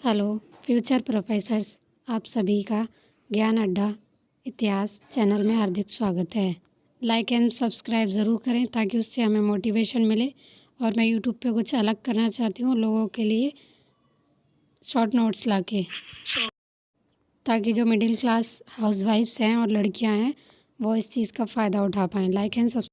Hello future professors, आप सभी का ज्ञान अड्डा इतिहास चैनल में हार्दिक स्वागत है। लाइक एंड सब्सक्राइब ज़रूर करें ताकि उससे हमें मोटिवेशन मिले। और मैं यूट्यूब पे कुछ अलग करना चाहती हूँ लोगों के लिए, शॉर्ट नोट्स लाके, ताकि जो मिडिल क्लास हाउसवाइफ्स हैं और लड़कियाँ हैं वो इस चीज़ का फ़ायदा उठा पाएँ। Like and subscribe.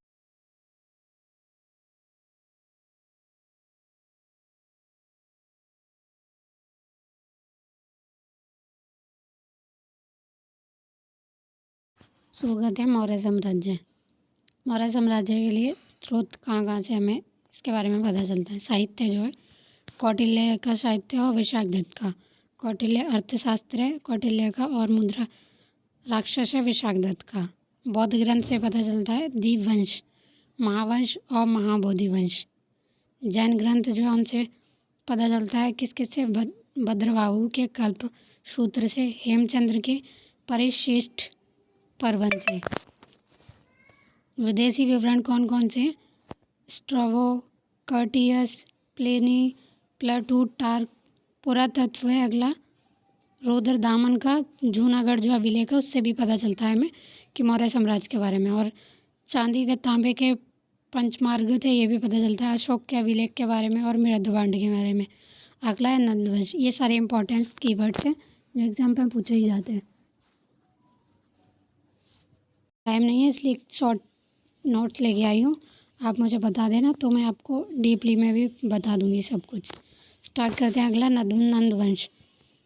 शुरू करते हैं। मौर्य साम्राज्य। मौर्य साम्राज्य के लिए स्रोत कहाँ से हमें इसके बारे में पता चलता है। साहित्य जो है कौटिल्य का साहित्य और विशाखदत्त का। कौटिल्य अर्थशास्त्र है कौटिल्य का, और मुद्रा राक्षस है विशाखदत्त का। बौद्ध ग्रंथ से पता चलता है दीपवंश, महावंश और महाबोधि वंश। जैन ग्रंथ जो है उनसे पता चलता है किस किस से भद्रबाहु के कल्प सूत्र से, हेमचंद्र के परिशिष्ट पर्वन से। विदेशी विवरण कौन कौन से हैं? Strabo, Curtius, Pliny, Plutarch. पुरातत्व है अगला। रुद्रदामन का जूनागढ़ जो अभिलेख है उससे भी पता चलता है हमें कि मौर्य साम्राज्य के बारे में। और चांदी व तांबे के पंचमार्ग थे, ये भी पता चलता है अशोक के अभिलेख के बारे में और मृदुबांड के बारे में। अगला है नंदवंश। ये सारे इंपॉर्टेंट कीवर्ड्स हैं जो एग्जाम में पूछे ही जाते हैं। टाइम नहीं है इसलिए शॉर्ट नोट्स लेके आई हूँ, आप मुझे बता देना तो मैं आपको डीपली में भी बता दूँगी सब कुछ। स्टार्ट करते हैं। अगला नंदवंश।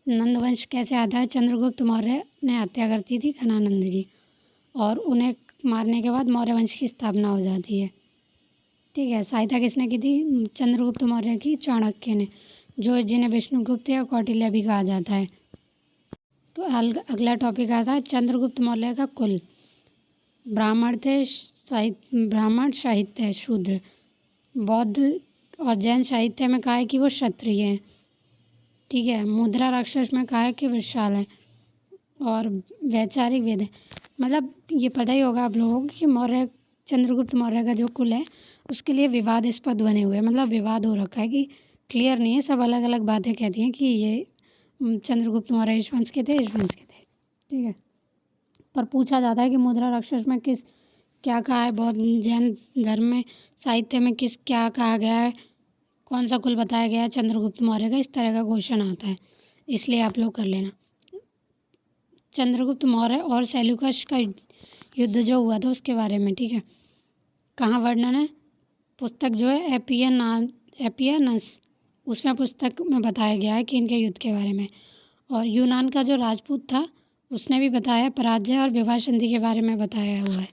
नंदवंश कैसे आता है? चंद्रगुप्त मौर्य ने हत्या करती थी घनानंद की, और उन्हें मारने के बाद मौर्य वंश की स्थापना हो जाती है। ठीक है। सहायता किसने की थी? चंद्रगुप्त मौर्य की चाणक्य ने, जो जिन्हें विष्णुगुप्त या कौटिल्य भी कहा जाता है। तो अगला टॉपिक आता है चंद्रगुप्त मौर्य का कुल। ब्राह्मण थे, ब्राह्मण साहित्य शूद्र। बौद्ध और जैन साहित्य में कहा है कि वो क्षत्रिय हैं। ठीक है। मुद्रा राक्षस में कहा है कि विशाल है, और वैचारिक वेद है। मतलब ये पता ही होगा आप लोगों को कि मौर्य चंद्रगुप्त मौर्य का जो कुल है उसके लिए विवादास्पद बने हुए हैं। मतलब विवाद हो रखा है कि क्लियर नहीं है, सब अलग अलग बातें कहती हैं कि ये चंद्रगुप्त मौर्य इस वंश के थे, इस वंश के थे। ठीक है। पर पूछा जाता है कि मुद्रा राक्षस में किस क्या कहा है, बौद्ध जैन धर्म में साहित्य में किस क्या कहा गया है, कौन सा कुल बताया गया है चंद्रगुप्त मौर्य का, इस तरह का क्वेश्चन आता है, इसलिए आप लोग कर लेना। चंद्रगुप्त मौर्य और सेल्यूकस का युद्ध जो हुआ था उसके बारे में। ठीक है। कहाँ वर्णन है? पुस्तक जो है एपियनस, उसमें पुस्तक में बताया गया है कि इनके युद्ध के बारे में। और यूनान का जो राजपूत था उसने भी बताया, पराजय और विवाह संधि के बारे में बताया हुआ है।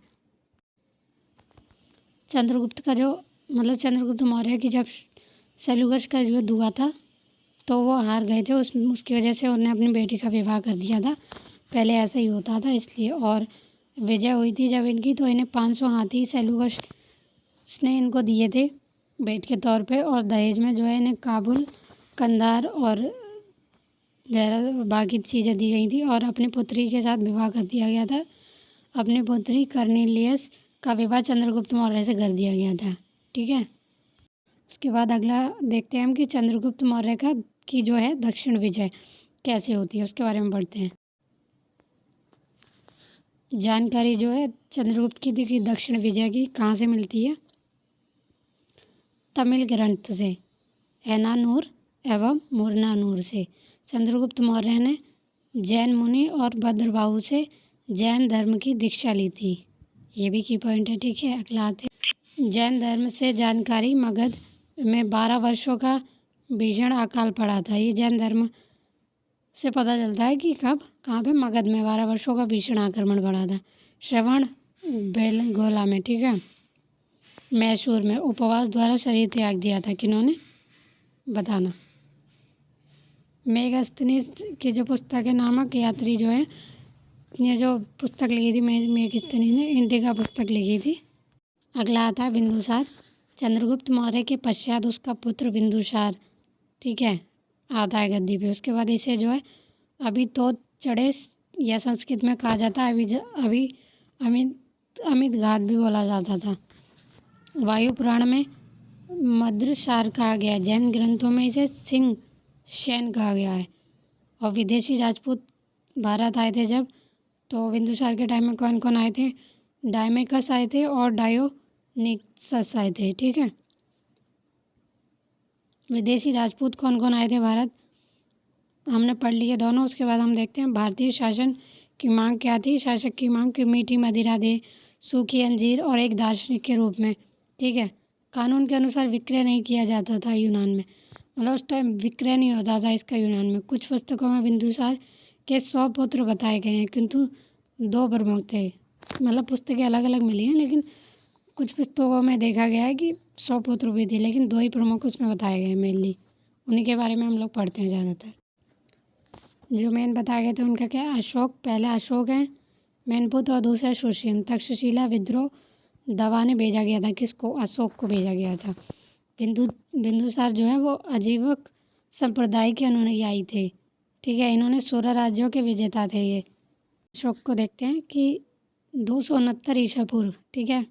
चंद्रगुप्त का जो चंद्रगुप्त मौर्य की जब सेल्यूकस का युद्ध हुआ था तो वो हार गए थे, उसकी वजह से उन्होंने अपनी बेटी का विवाह कर दिया था। पहले ऐसा ही होता था इसलिए। और विजय हुई थी जब इनकी, तो इन्हें 500 हाथी सेल्यूकस ने इनको दिए थे भेंट के तौर पे, और दहेज में जो है इन्हें काबुल, कंधार और बाकी चीज़ें दी गई थी। और अपनी पुत्री के साथ विवाह कर दिया गया था। अपनी पुत्री कर्नेलियस का विवाह चंद्रगुप्त मौर्य से कर दिया गया था। ठीक है। उसके बाद अगला देखते हैं हम कि चंद्रगुप्त मौर्य का की जो है दक्षिण विजय कैसे होती है, उसके बारे में पढ़ते हैं। जानकारी जो है चंद्रगुप्त की दक्षिण विजय की कहाँ से मिलती है? तमिल ग्रंथ से, एनानूर एवं मुरनानूर से। चंद्रगुप्त मौर्य ने जैन मुनि और भद्रबाहु से जैन धर्म की दीक्षा ली थी। ये भी की पॉइंट है। ठीक है। अगला आते हैं। जैन धर्म से जानकारी। मगध में 12 वर्षों का भीषण अकाल पड़ा था। ये जैन धर्म से पता चलता है कि कब कहाँ पे? मगध में 12 वर्षों का भीषण आक्रमण पड़ा था। श्रवण बेलगोला में। ठीक है। मैसूर में उपवास द्वारा शरीर त्याग दिया था। किन्होंने? बताना। मेगस्थनीज की जो पुस्तक है, नामक यात्री जो है, ये जो पुस्तक लिखी थी मेगस्थनीज ने, इंडिका पुस्तक लिखी थी। अगला आता है बिंदुसार। चंद्रगुप्त मौर्य के पश्चात उसका पुत्र बिंदुसार, ठीक है, आता है गद्दी पे। उसके बाद इसे जो है अभी तो चढ़े, या संस्कृत में कहा जाता है अभी अमित घात भी बोला जाता था। वायु पुराण में मद्रसार कहा गया है। जैन ग्रंथों में इसे सिंह शैन कहा गया है। और विदेशी राजपूत भारत आए थे जब, तो बिंदुसार के टाइम में कौन कौन आए थे? डायमेकस आए थे और डायोनिसस आए थे। ठीक है, विदेशी राजपूत कौन कौन आए थे भारत, हमने पढ़ लिए दोनों। उसके बाद हम देखते हैं भारतीय शासन की मांग क्या थी। शासक की मांग कि मीठी मदिरा दे, सूखी अंजीर और एक दार्शनिक के रूप में। ठीक है, कानून के अनुसार विक्रय नहीं किया जाता था यूनान में, मतलब उस टाइम विक्रय नहीं होता था इसका यूनान में। कुछ पुस्तकों में बिंदुसार के 100 पुत्र बताए गए हैं, किंतु 2 प्रमुख थे। मतलब पुस्तकें अलग अलग मिली हैं, लेकिन कुछ पुस्तकों में देखा गया है कि 100 पुत्र भी थे, लेकिन 2 ही प्रमुख उसमें बताए गए हैं मेनली। उन्हीं के बारे में हम लोग पढ़ते हैं ज़्यादातर। जो मेन बताए गए थे उनका क्या है? अशोक, पहला अशोक हैं मेन पुत्र, और दूसरा सुशील। तक्षशिला विद्रोह दबाने भेजा गया था, किसको? अशोक को भेजा गया था। बिंदुसार जो है वो अजीवक संप्रदाय के अनुयायी थे। ठीक है, इन्होंने 16 राज्यों के विजेता थे ये। अशोक को देखते हैं कि 269 ईसा पूर्व, ठीक है,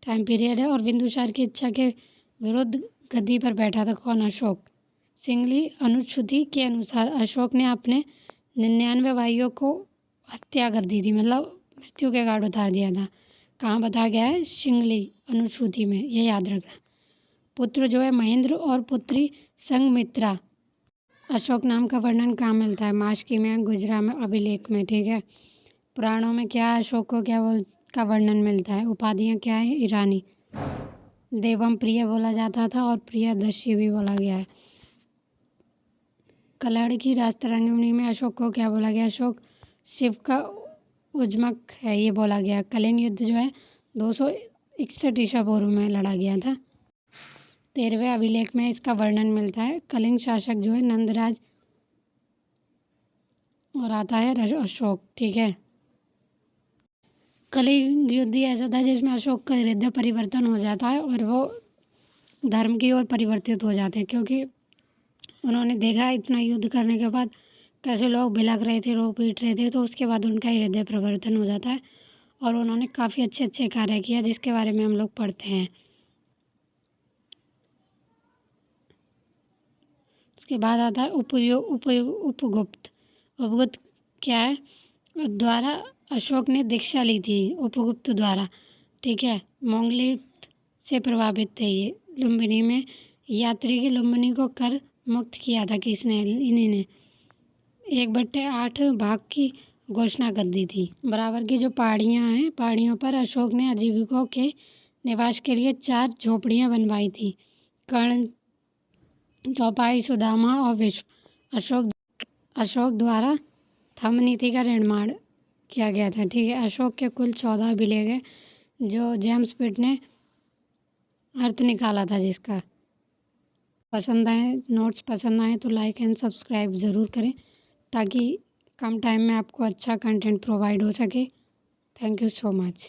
टाइम पीरियड है। और बिंदुसार की इच्छा के विरुद्ध गद्दी पर बैठा था कौन? अशोक। सिंगली अनुच्छुति के अनुसार अशोक ने अपने 99 भाइयों को हत्या कर दी थी, मतलब मृत्यु के घाट उतार दिया था। कहाँ बताया गया है? सिंगली अनुच्छुति में, ये याद रखना। पुत्र जो है महेंद्र और पुत्री संघमित्रा। अशोक नाम का वर्णन कहाँ मिलता है? माशकी में, गुजरा में, अभिलेख में। ठीक है, पुराणों में क्या है? अशोक को क्या का वर्णन मिलता है? उपाधियाँ क्या है? ईरानी। देवम प्रिय बोला जाता था और प्रियदर्शी भी बोला गया है। कलड़ की राजतरंगिणी में अशोक को क्या बोला गया? अशोक शिव का उज्मक है, ये बोला गया। कलिंग युद्ध जो है 261 ईसा पूर्व में लड़ा गया था। 13वें अभिलेख में इसका वर्णन मिलता है। कलिंग शासक जो है नंदराज और आता है अशोक। ठीक है, कलिंग युद्ध ऐसा था जिसमें अशोक का हृदय परिवर्तन हो जाता है और वो धर्म की ओर परिवर्तित हो जाते हैं, क्योंकि उन्होंने देखा इतना युद्ध करने के बाद कैसे लोग भिलक रहे थे, रो पीट रहे थे, तो उसके बाद उनका हृदय परिवर्तन हो जाता है और उन्होंने काफ़ी अच्छे अच्छे कार्य किया, जिसके बारे में हम लोग पढ़ते हैं। इसके बाद आता है उपगुप्त। उपगुप्त क्या है? द्वारा अशोक ने दीक्षा ली थी, उपगुप्त द्वारा। ठीक है, मंगलिप्त से प्रभावित थे ये। लुम्बिनी में यात्री की लुम्बिनी को कर मुक्त किया था किसने? इन्हीं ने। 1/8 भाग की घोषणा कर दी थी। बराबर की जो पहाड़ियाँ हैं, पहाड़ियों पर अशोक ने आजीविकों के निवास के लिए 4 झोपड़ियाँ बनवाई थी। कर्ण, चौपाई, सुदामा और विश्व। अशोक द्वारा थंब नीति का निर्माण किया गया था। ठीक है, अशोक के कुल 14 अभिलेख हैं, जो जेम्स पिट ने अर्थ निकाला था जिसका। पसंद आए, नोट्स पसंद आए तो लाइक एंड सब्सक्राइब ज़रूर करें, ताकि कम टाइम में आपको अच्छा कंटेंट प्रोवाइड हो सके। Thank you so much.